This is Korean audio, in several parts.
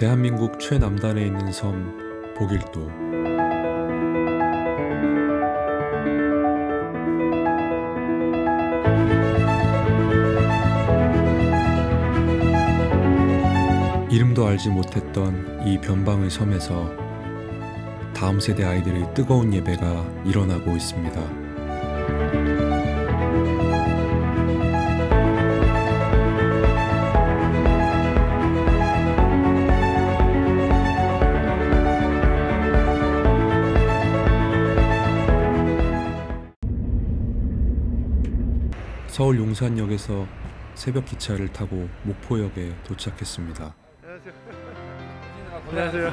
대한민국 최남단에 있는 섬 보길도. 이름도 알지 못했던 이 변방의 섬에서 다음 세대 아이들의 뜨거운 예배가 일어나고 있습니다. 서울 용산역에서 새벽 기차를 타고 목포역에 도착했습니다. 안녕하세요.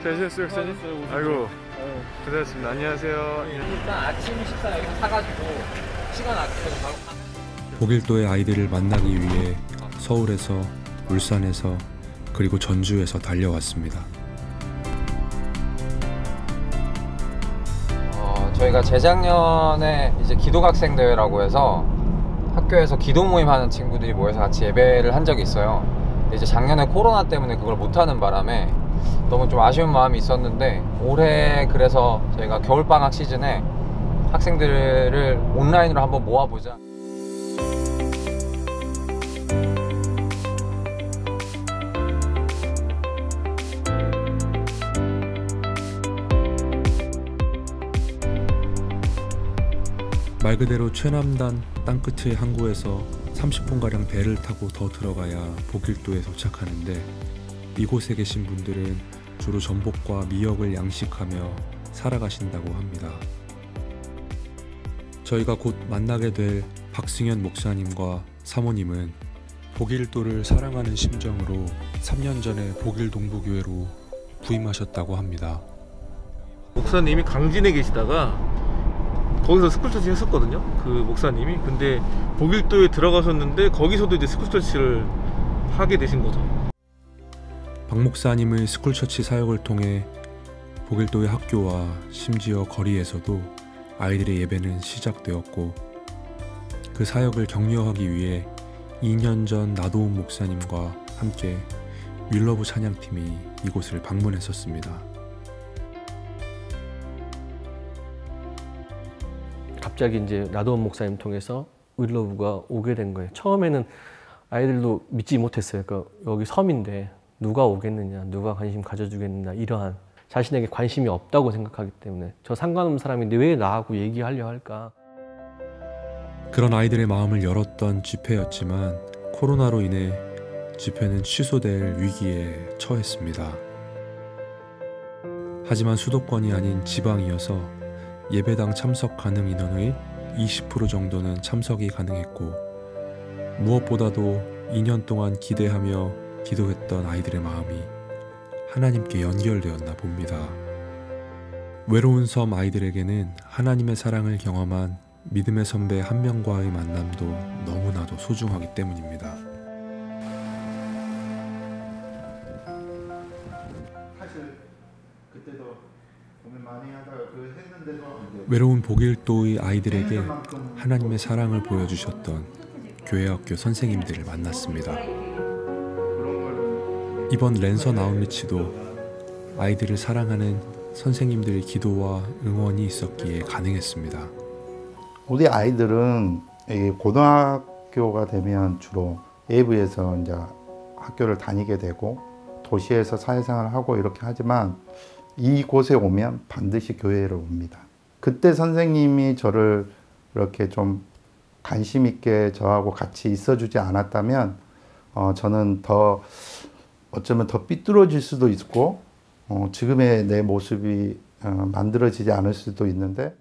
잘 지냈어요, 목사님? 아이고, 고생하셨습니다. 안녕하세요. 일단 아침 식사 여기서 사가지고 시간 아껴서 바로 보길도의 아이들을 만나기 위해 서울에서, 울산에서, 그리고 전주에서 달려왔습니다. 저희가 재작년에 이제 기도학생 대회라고 해서 학교에서 기도 모임하는 친구들이 모여서 같이 예배를 한 적이 있어요. 근데 이제 작년에 코로나 때문에 그걸 못하는 바람에 너무 좀 아쉬운 마음이 있었는데, 올해 그래서 저희가 겨울방학 시즌에 학생들을 온라인으로 한번 모아보자. 말 그대로 최남단 땅끝의 항구에서 30분가량 배를 타고 더 들어가야 보길도에 도착하는데, 이곳에 계신 분들은 주로 전복과 미역을 양식하며 살아가신다고 합니다. 저희가 곧 만나게 될 박승현 목사님과 사모님은 보길도를 사랑하는 심정으로 3년 전에 보길동부교회로 부임하셨다고 합니다. 목사님이 강진에 계시다가 거기서 스쿨처치 했었거든요, 그 목사님이. 근데 보길도에 들어가셨는데 거기서도 이제 스쿨처치를 하게 되신 거죠. 박 목사님의 스쿨처치 사역을 통해 보길도의 학교와 심지어 거리에서도 아이들의 예배는 시작되었고, 그 사역을 격려하기 위해 2년 전 나도훈 목사님과 함께 윌러브 찬양팀이 이곳을 방문했었습니다. 갑자기 이제 나도훈 목사님 통해서 윌러브가 오게 된 거예요. 처음에는 아이들도 믿지 못했어요. 그러니까 여기 섬인데 누가 오겠느냐, 누가 관심 가져주겠느냐, 이러한 자신에게 관심이 없다고 생각하기 때문에 저 상관없는 사람인데 왜 나하고 얘기하려 할까. 그런 아이들의 마음을 열었던 집회였지만 코로나로 인해 집회는 취소될 위기에 처했습니다. 하지만 수도권이 아닌 지방이어서 예배당 참석 가능 인원의 20% 정도는 참석이 가능했고, 무엇보다도 2년 동안 기대하며 기도했던 아이들의 마음이 하나님께 연결되었나 봅니다. 외로운 섬 아이들에게는 하나님의 사랑을 경험한 믿음의 선배 한 명과의 만남도 너무나도 소중하기 때문입니다. 사실 그때도 고민 많이 하다가 그 했는데도 외로운 보길도의 아이들에게 하나님의 사랑을 보여주셨던 교회학교 선생님들을 만났습니다. 이번 랜선 아웃리치도 아이들을 사랑하는 선생님들의 기도와 응원이 있었기에 가능했습니다. 우리 아이들은 고등학교가 되면 주로 예부에서 이제 학교를 다니게 되고 도시에서 사회생활을 하고 이렇게 하지만, 이곳에 오면 반드시 교회를 옵니다. 그때 선생님이 저를 이렇게 좀 관심 있게 저하고 같이 있어주지 않았다면 저는 어쩌면 더 삐뚤어질 수도 있고 지금의 내 모습이 만들어지지 않을 수도 있는데,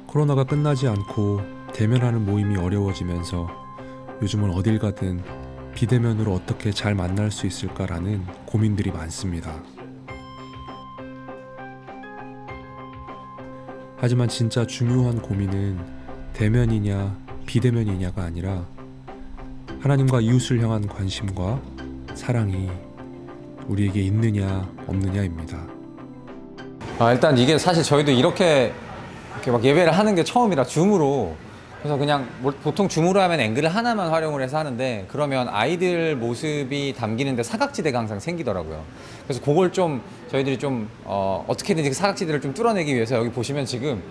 코로나가 끝나지 않고 대면하는 모임이 어려워지면서 요즘은 어딜 가든 비대면으로 어떻게 잘 만날 수 있을까라는 고민들이 많습니다. 하지만 진짜 중요한 고민은 대면이냐 비대면이냐가 아니라 하나님과 이웃을 향한 관심과 사랑이 우리에게 있느냐 없느냐입니다. 일단 이게 사실 저희도 이렇게 막 예배를 하는 게 처음이라 줌으로 그래서 그냥 보통 줌으로 하면 앵글을 하나만 활용을 해서 하는데 그러면 아이들 모습이 담기는데 사각지대가 항상 생기더라고요. 그래서 그걸 좀 저희들이 좀 어떻게든지 그 사각지대를 좀 뚫어내기 위해서 여기 보시면 지금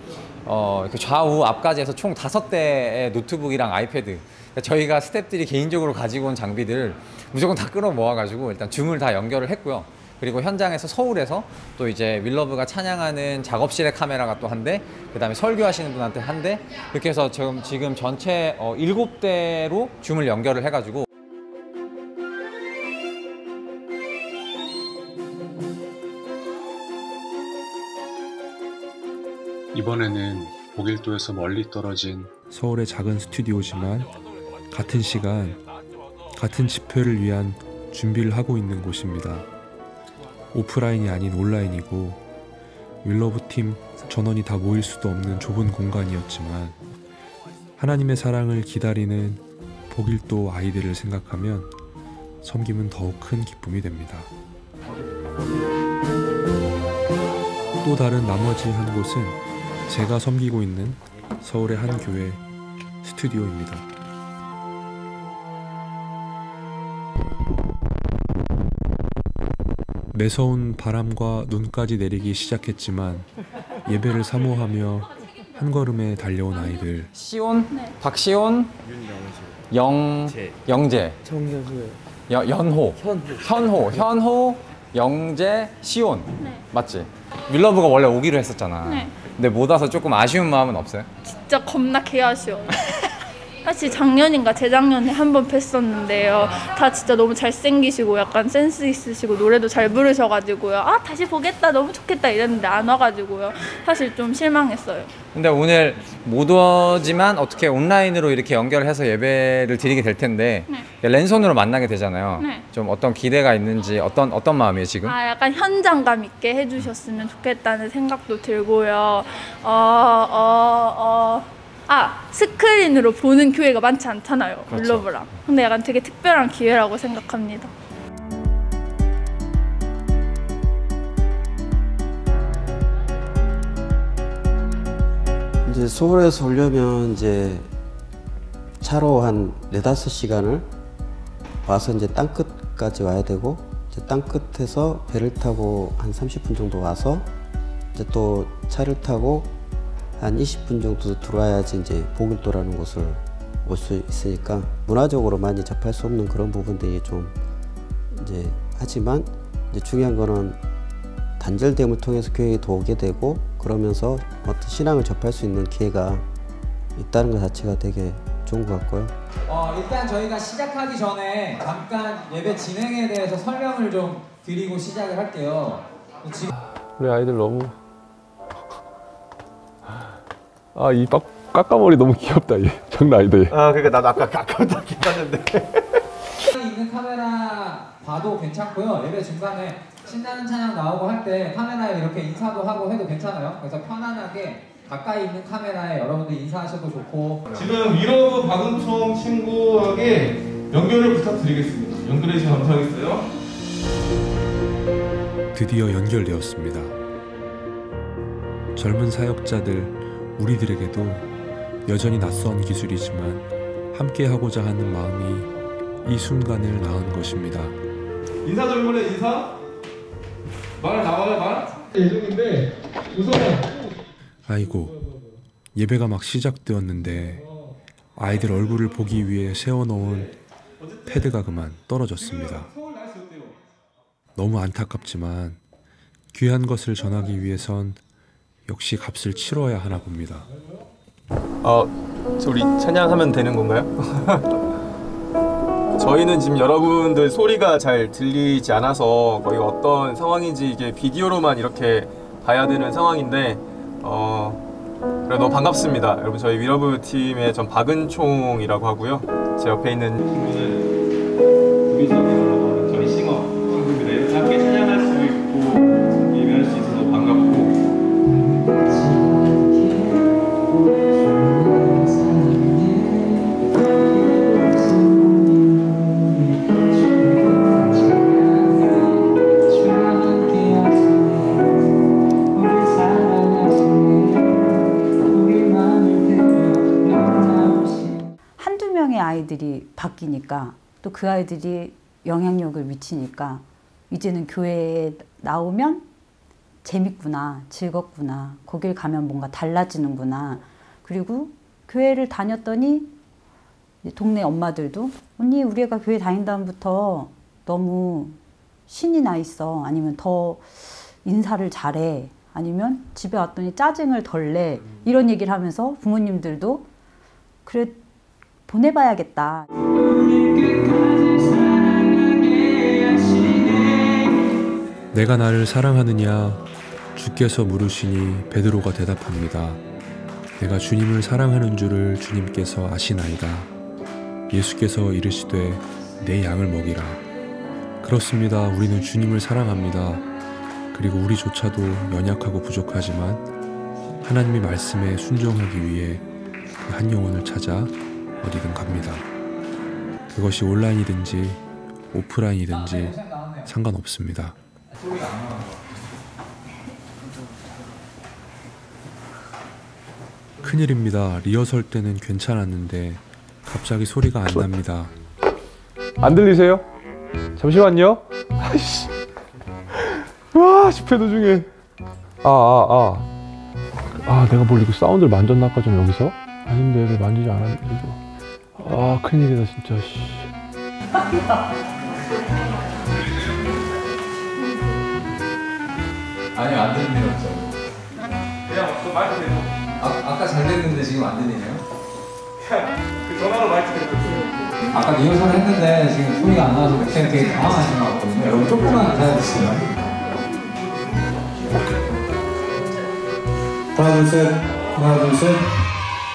이렇게 좌우 앞까지 해서 총 5대의 노트북이랑 아이패드, 그러니까 저희가 스태프들이 개인적으로 가지고 온 장비들을 무조건 다 끌어 모아가지고 일단 줌을 다 연결을 했고요. 그리고 현장에서 서울에서 또 이제 윌러브가 찬양하는 작업실의 카메라가 또 한 대, 그 다음에 설교하시는 분한테 한 대, 이렇게 해서 지금 전체 7대로 줌을 연결을 해가지고 이번에는 보길도에서 멀리 떨어진 서울의 작은 스튜디오지만 같은 시간, 같은 집회를 위한 준비를 하고 있는 곳입니다. 오프라인이 아닌 온라인이고 윌러브 팀 전원이 다 모일 수도 없는 좁은 공간이었지만 하나님의 사랑을 기다리는 보길도 아이들을 생각하면 섬김은 더욱 큰 기쁨이 됩니다. 또 다른 나머지 한 곳은 제가 섬기고 있는 서울의 한 교회 스튜디오입니다. 매서운 바람과 눈까지 내리기 시작했지만 예배를 사모하며 한 걸음에 달려온 아이들. 시온, 박시온, 영재, 현호, 영재, 시온. 네. 맞지? 윌러브가 원래 오기로 했었잖아. 네. 근데 못 와서 조금 아쉬운 마음은 없어요? 진짜 겁나 개아쉬워요. 사실 작년인가 재작년에 한 번 뵀었는데요. 다 진짜 너무 잘생기시고 약간 센스 있으시고 노래도 잘 부르셔가지고요. 아 다시 보겠다, 너무 좋겠다 이랬는데 안 와가지고요. 사실 좀 실망했어요. 근데 오늘 못 오지만 어떻게 온라인으로 이렇게 연결해서 예배를 드리게 될 텐데 네. 랜선으로 만나게 되잖아요. 네. 좀 어떤 기대가 있는지 어떤 마음이에요 지금? 아 약간 현장감 있게 해주셨으면 좋겠다는 생각도 들고요. 스크린으로 보는 교회가 많지 않잖아요. 그렇죠. 윌러브랑. 근데 약간 되게 특별한 기회라고 생각합니다. 이제 서울에서 오려면 이제 차로 한 4-5시간을 와서 이제 땅끝까지 와야 되고, 이제 땅끝에서 배를 타고 한 30분 정도 와서 이제 또 차를 타고 한 20분 정도 들어와야지 이제 보길도라는 곳을 올 수 있으니까 문화적으로 많이 접할 수 없는 그런 부분들이 좀 이제 하지만 이제 중요한 거는 단절됨을 통해서 교회에 더 오게 되고 그러면서 어떤 신앙을 접할 수 있는 기회가 있다는 것 자체가 되게 좋은 것 같고요. 일단 저희가 시작하기 전에 잠깐 예배 진행에 대해서 설명을 좀 드리고 시작을 할게요. 우리 아이들 너무 이 까까머리 너무 귀엽다. 얘 장난 아니다. 얘. 그러니까 나도 아까부터 기다렸는데. 있는 카메라 봐도 괜찮고요. 예배 중간에 신나는 찬양 나오고 할 때 카메라에 이렇게 인사도 하고 해도 괜찮아요. 그래서 편안하게 가까이 있는 카메라에 여러분들 인사하셔도 좋고. 지금 윌러브 박은총 친구에게 연결을 부탁드리겠습니다. 연결해 주셔서 감사하겠어요. 드디어 연결되었습니다. 젊은 사역자들 우리들에게도 여전히 낯선 기술이지만 함께하고자 하는 마음이 이 순간을 낳은 것입니다. 인사 좀 해볼래? 인사? 말 나와요 말? 예정인데 우선 아이고, 예배가 막 시작되었는데 아이들 얼굴을 보기 위해 세워놓은 패드가 그만 떨어졌습니다. 너무 안타깝지만 귀한 것을 전하기 위해선 역시 값을 치러야 하나 봅니다. 우리 찬양하면 되는 건가요? 저희는 지금 여러분들 소리가 잘 들리지 않아서 거의 어떤 상황인지 이게 비디오로만 이렇게 봐야 되는 상황인데 그래 너무 반갑습니다. 여러분 저희 윌러브 팀의 전 박은총이라고 하고요. 제 옆에 있는 친구는 저희 싱어 친구입니다. 이렇게 함께 찬양할 수 있고 예배할 수 있어서 반갑고 아이들이 바뀌니까 또 그 아이들이 영향력을 미치니까 이제는 교회에 나오면 재밌구나, 즐겁구나, 거길 가면 뭔가 달라지는구나. 그리고 교회를 다녔더니 동네 엄마들도 언니 우리 애가 교회 다닌 다음부터 너무 신이 나 있어. 아니면 더 인사를 잘해. 아니면 집에 왔더니 짜증을 덜 내. 이런 얘기를 하면서 부모님들도 그래 보내봐야겠다. 내가 나를 사랑하느냐 주께서 물으시니 베드로가 대답합니다. 내가 주님을 사랑하는 줄을 주님께서 아시나이다. 예수께서 이르시되 내 양을 먹이라. 그렇습니다. 우리는 주님을 사랑합니다. 그리고 우리조차도 연약하고 부족하지만 하나님의 말씀에 순종하기 위해 그 한 영혼을 찾아 어디든 갑니다. 그것이 온라인이든지 오프라인이든지 상관없습니다. 큰일입니다. 리허설 때는 괜찮았는데 갑자기 소리가 안 납니다. 안 들리세요? 잠시만요. 아이씨. 와, 집회 도중에. 내가 뭘 이거 사운드를 만졌나 아까 좀 여기서? 아닌데 왜 만지지 않았는데 이거. 큰일이다 진짜. 씨. 아니요, 안 들리는 거 없죠. 그냥 그 마이크 대고. 아까 잘 됐는데 지금 안 들리네요? 그 전화로 마이크 대고. 아까 리허설 했는데 지금 소리가 안 나와서 그냥 되게 당황하신 것 같거든요. 여러분 조금만 기다려주세요. 하나 둘 셋, 하나 둘 셋.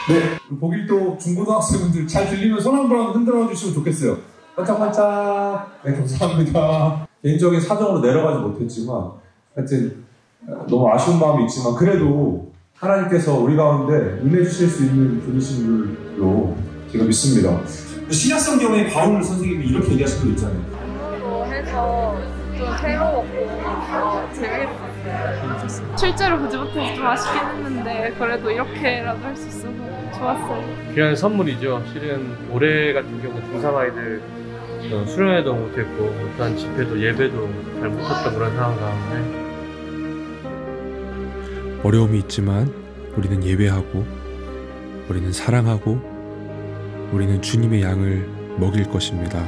네, 보길도 중고등학생분들 잘 들리면 손 한번 흔들어 주시면 좋겠어요. 반짝반짝. 네, 감사합니다. 개인적인 사정으로 내려가지 못했지만 하여튼 너무 아쉬운 마음이 있지만 그래도 하나님께서 우리 가운데 은혜 주실 수 있는 분이신 줄로 제가 믿습니다. 신약성경에 바울 선생님이 이렇게 얘기하신 거 있잖아요. 해서 좀 새로웠고 재밌었어요. 실제로 보지 못해서 좀 아쉽긴 했는데 그래도 이렇게라도 할 수 있어서 좋았어요. 귀한 선물이죠. 실은 올해 같은 경우 중3 아이들 수련회도 못했고 또한 집회도 예배도 잘 못했던 그런 상황 가운데 어려움이 있지만 우리는 예배하고 우리는 사랑하고 우리는 주님의 양을 먹일 것입니다.